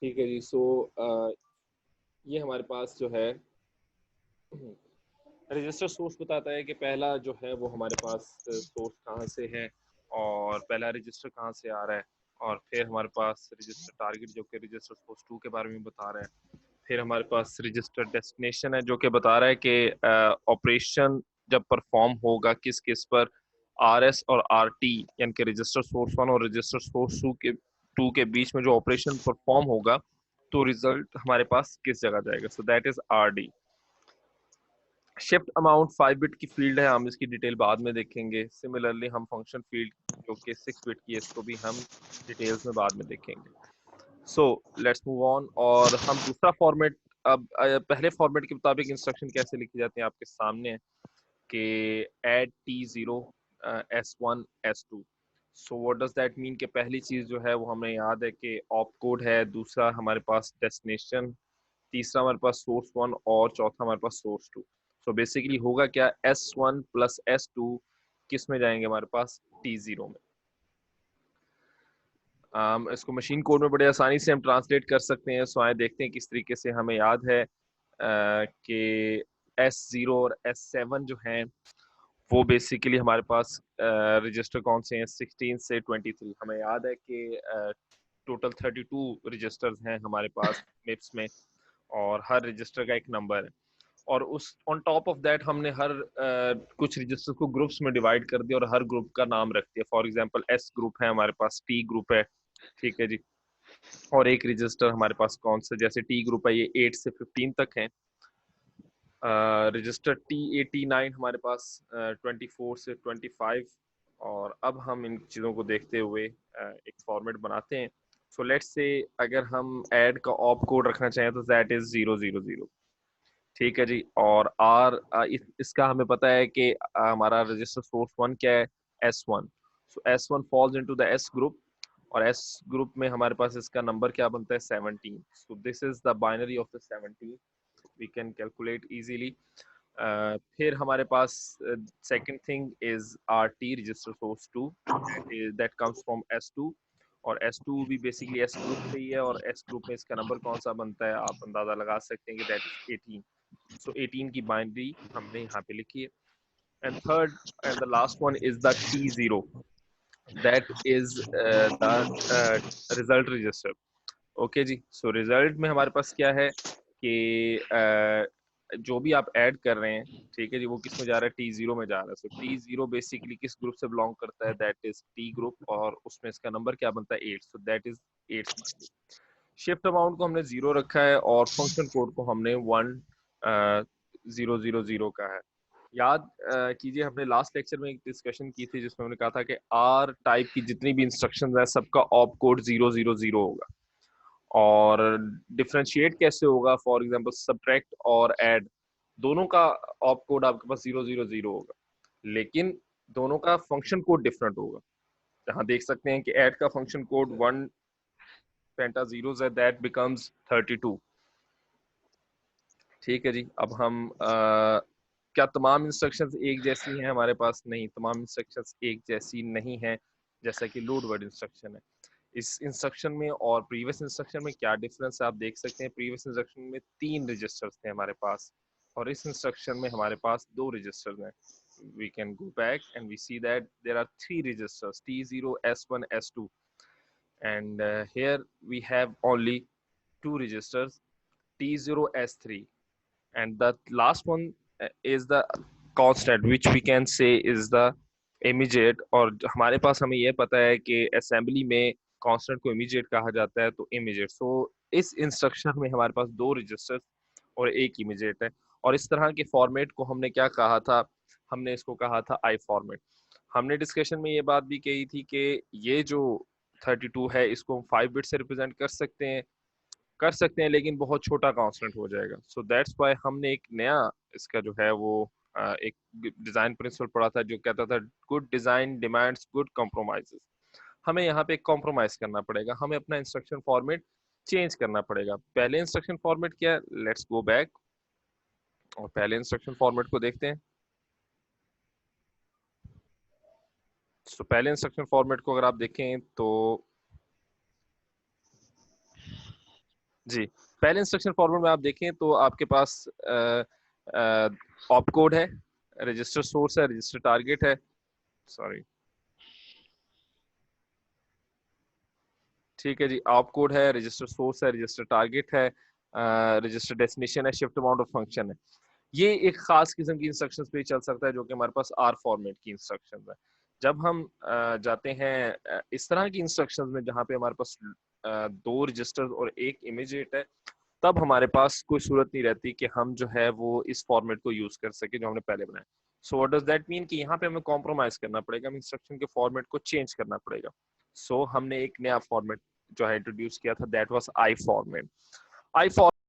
ठीक है जी। सो ये हमारे पास जो है रजिस्टर सोर्स बताता है कि पहला जो है वो हमारे पास सोर्स कहाँ से है और पहला रजिस्टर कहाँ से आ रहा है, और फिर हमारे पास रजिस्टर टारगेट जो कि रजिस्टर सोर्स 2 के बारे में बता रहा है। फिर हमारे पास रजिस्टर डेस्टिनेशन है जो कि बता रहा है कि ऑपरेशन जब परफॉर्म होगा किस किस पर, आर एस और आर टी यानी कि रजिस्टर सोर्स 1 और रजिस्टर सोर्स टू के बीच में जो ऑपरेशन परफॉर्म होगा तो रिजल्ट हमारे पास किस जगह जाएगा। So that is R D. Shift amount 5 bit की फील्ड है, हम इसकी डिटेल बाद में देखेंगे। सिमिलरली हम फंक्शन फील्ड जो कि 6 बिट की है इसको भी हम डिटेल्स में बाद में देखेंगे। So let's move on. और हम दूसरा फॉर्मेट, अब पहले फॉर्मेट के मुताबिक इंस्ट्रक्शन कैसे लिखी जाती है आपके सामने है कि add T0 S1 S2। So what does that mean कि पहली चीज जो है वो हमें याद है कि ऑप कोड है, दूसरा हमारे पास डेस्टिनेशन, तीसरा हमारे पास सोर्स 1 और चौथा हमारे पास सोर्स 2। सो बेसिकली होगा क्या, S1 प्लस S2 किस में जाएंगे हमारे पास, T0 में। इसको मशीन कोड में बड़े आसानी से हम ट्रांसलेट कर सकते हैं। सो आए देखते हैं किस तरीके से। हमें याद है कि S0 और S7 जो हैं वो बेसिकली हमारे पास रजिस्टर कौन से हैं, 16 से 23। हमें याद है कि टोटल 32 रजिस्टर्स हैं हमारे पास मिप्स में, और हर रजिस्टर का एक नंबर है। और उस ऑन टॉप ऑफ दैट हमने हर कुछ रजिस्टर को ग्रुप्स में डिवाइड कर दिया और हर ग्रुप का नाम रख दिया। फॉर एग्जांपल एस ग्रुप है हमारे पास, टी ग्रुप है, ठीक है जी। और एक रजिस्टर हमारे पास कौन सा, जैसे टी ग्रुप है ये 8 से 15 तक है। रजिस्टर T89 हमारे पास 24 से 25। और अब हम इन चीज़ों को देखते हुए एक फॉर्मेट बनाते हैं। सो लेट्स से अगर हम ऐड का ऑप कोड रखना चाहें तो दैट इज 000, ठीक है जी। और आर इसका हमें पता है कि हमारा रजिस्टर सोर्स 1 क्या है, S1। So S1 falls into the S group, और एस ग्रुप में हमारे पास इसका नंबर क्या बनता है, 17। So this is the binary of the 17, we can calculate easily. फिर हमारे पास second thing is R T register source 2, that comes from S2। और S2 भी बेसिकली एस ग्रुप से ही है, और एस ग्रुप में इसका नंबर कौन सा बनता है आप अंदाजा लगा सकते हैं कि दैट इज 18। सो 18 की बाइनरी हमने यहाँ पे लिखी है। And third and the last one is the T0, that is the result register. Okay जी। सो रिजल्ट में हमारे पास क्या है कि जो भी आप ऐड कर रहे हैं, ठीक है जी, वो किस में जा रहा है, T0 में जा रहा है। सो T0 बेसिकली किस ग्रुप से बिलोंग करता है, दैट इज टी ग्रुप, और उसमें इसका नंबर क्या बनता है, 8। So that is 8। Shift amount को हमने 0 रखा है और फंक्शन कोड को हमने 1000 का है। याद कीजिए हमने लास्ट लेक्चर में एक डिस्कशन की थी जिसमें हमने कहा था कि आर टाइप की जितनी भी इंस्ट्रक्शंस है सबका ऑप कोड 000 होगा। और डिफरेंशिएट कैसे होगा, फॉर एग्जांपल सब्ट्रैक्ट और ऐड, दोनों का ऑप कोड आपके पास 000 होगा, लेकिन दोनों का फंक्शन कोड डिफरेंट होगा। जहां देख सकते हैं कि ऐड का फंक्शन कोड 1 पेंटा जीरोस है, दैट बिकम्स 32। ठीक है जी। अब हम क्या तमाम इंस्ट्रक्शंस एक जैसी हैं हमारे पास, नहीं, तमाम इंस्ट्रक्शंस एक जैसी नहीं है। जैसा कि लोड वर्ड इंस्ट्रक्शन है, इस इंस्ट्रक्शन में और प्रीवियस इंस्ट्रक्शन में क्या डिफरेंस है आप देख सकते हैं। प्रीवियस इंस्ट्रक्शन में 3 रजिस्टर्स थे हमारे पास, और इस इंस्ट्रक्शन में हमारे पास 2 रजिस्टर्स हैं। we can go back and we see that there are 3 registers, T0 S1 S2, and here we have only 2 registers, T0 S3, and the last one is the constant which we can say is the immediate। और हमारे पास हमें यह पता है कि assembly में constant को immediate कहा जाता है, तो इमीडिएट। सो इस इंस्ट्रक्शन में हमारे पास 2 रजिस्टर्स और एक इमीडिएट है। और इस तरह के फॉर्मेट को हमने क्या कहा था, हमने इसको कहा था आई फॉर्मेट। हमने डिस्कशन में ये बात भी कही थी कि ये जो 32 है इसको हम 5 बिट से रिप्रेजेंट कर सकते हैं लेकिन बहुत छोटा कांस्टेंट हो जाएगा। सो दैट्स वाई हमने एक नया इसका जो है वो एक डिजाइन प्रिंसिपल पढ़ा था जो कहता था good design demands good compromises. हमें यहाँ पे कॉम्प्रोमाइज करना पड़ेगा, हमें अपना इंस्ट्रक्शन फॉर्मेट चेंज करना पड़ेगा। पहले इंस्ट्रक्शन फॉर्मेट क्या है, लेट्स गो बैक और पहले इंस्ट्रक्शन फॉर्मेट को देखते हैं। तो पहले इंस्ट्रक्शन फॉर्मेट को अगर आप देखें तो जी, पहले इंस्ट्रक्शन फॉर्मेट में आप देखें तो आपके पास ऑप कोड है, रजिस्टर सोर्स है, रजिस्टर टारगेट है, सॉरी, ठीक है जी, ऑप कोड है, रजिस्टर सोर्स है, रजिस्टर टारगेट है, रजिस्टर डेस्टिनेशन है, शिफ्ट अमाउंट ऑफ फंक्शन है। ये एक खास किस्म की इंस्ट्रक्शंस पे चल सकता है जो कि हमारे पास आर फॉर्मेट की इंस्ट्रक्शंस है। जब हम जाते हैं इस तरह की इंस्ट्रक्शंस में जहाँ पे हमारे पास दो रजिस्टर और एक इमेजेट है, तब हमारे पास कोई सूरत नहीं रहती कि हम जो है वो इस फॉर्मेट को यूज कर सके जो हमने पहले बनाया। सो व्हाट डज दैट मीन कि यहाँ पे हमें कॉम्प्रोमाइज करना पड़ेगा, हमें इंस्ट्रक्शन के फॉर्मेट को चेंज करना पड़ेगा। सो हमने एक नया फॉर्मेट जो है इंट्रोड्यूस किया था, that was I format. I